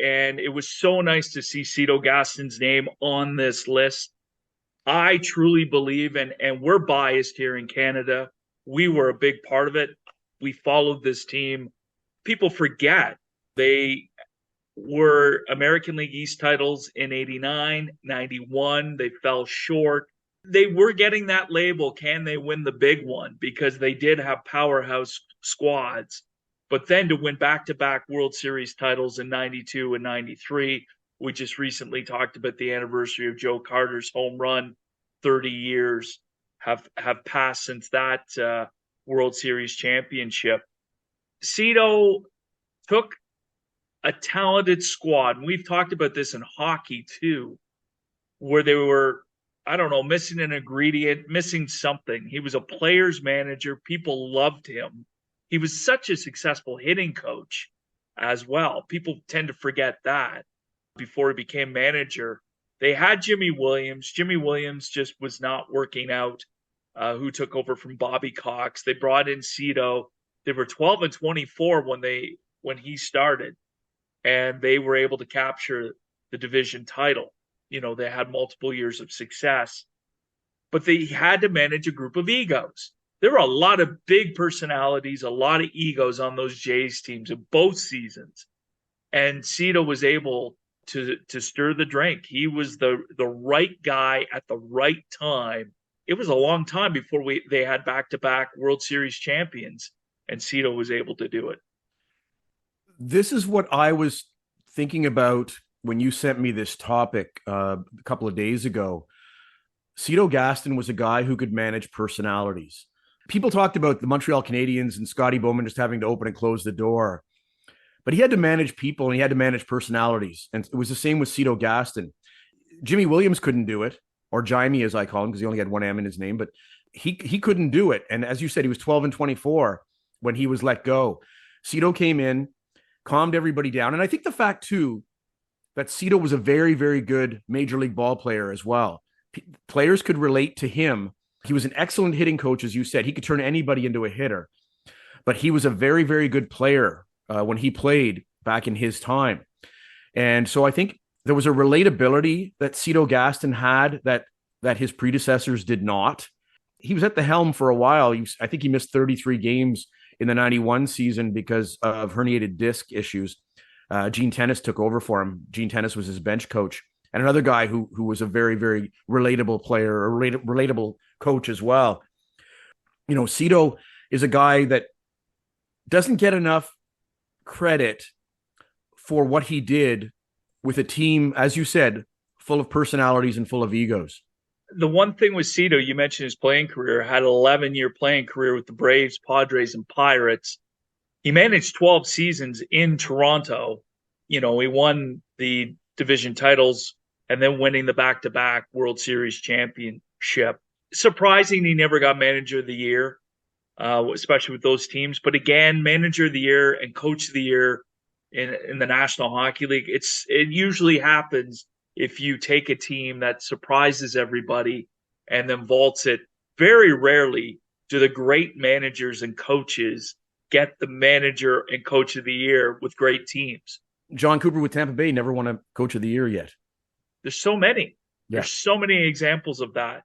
And it was so nice to see Cito Gaston's name on this list. I truly believe, and we're biased here in Canada. We were a big part of it. We followed this team. People forget they were American League East titles in 89, 91. They fell short. They were getting that label, can they win the big one? Because they did have powerhouse squads. But then to win back to back World Series titles in 92 and 93, we just recently talked about the anniversary of Joe Carter's home run. 30 years have passed since that World Series championship. Cito took a talented squad, and we've talked about this in hockey too, where they were, I don't know, missing an ingredient, missing something. He was a player's manager. People loved him. He was such a successful hitting coach as well. People tend to forget that before he became manager. They had Jimmy Williams. Jimmy Williams just was not working out, who took over from Bobby Cox. They brought in Cito. They were 12 and 24 when he started, and they were able to capture the division title. You know, they had multiple years of success, but they had to manage a group of egos. There were a lot of big personalities, a lot of egos on those Jays teams in both seasons. And Cito was able to stir the drink. He was the right guy at the right time. It was a long time before they had back-to-back World Series champions, and Cito was able to do it. This is what I was thinking about when you sent me this topic a couple of days ago. Cito Gaston was a guy who could manage personalities. People talked about the Montreal Canadiens and Scotty Bowman just having to open and close the door. But he had to manage people and he had to manage personalities. And it was the same with Cito Gaston. Jimmy Williams couldn't do it, or Jimmy as I call him because he only had one M in his name, but he couldn't do it. And as you said, he was 12 and 24 when he was let go. Cito came in, calmed everybody down. And I think the fact too, that Cito was a very, very good major league ball player as well. Players could relate to him. He was an excellent hitting coach, as you said. He could turn anybody into a hitter, but he was a very, very good player when he played back in his time. And so I think there was a relatability that Cito Gaston had that his predecessors did not. He was at the helm for a while. I think he missed 33 games in the 91 season because of herniated disc issues. Gene Tennis took over for him. Gene Tennis was his bench coach. And another guy who was a very, very relatable player, a relatable coach as well. You know, Cito is a guy that doesn't get enough credit for what he did with a team, as you said, full of personalities and full of egos. The one thing with Cito, you mentioned his playing career, had an 11-year playing career with the Braves, Padres, and Pirates. He managed 12 seasons in Toronto. You know, he won the division titles and then winning the back-to-back World Series championship. Surprising he never got manager of the year, especially with those teams. But again, manager of the year and coach of the year in the National Hockey League, it usually happens if you take a team that surprises everybody and then vaults it. Very rarely do the great managers and coaches get the manager and coach of the year with great teams. John Cooper with Tampa Bay never won a coach of the year yet. There's so many. Yeah. There's so many examples of that.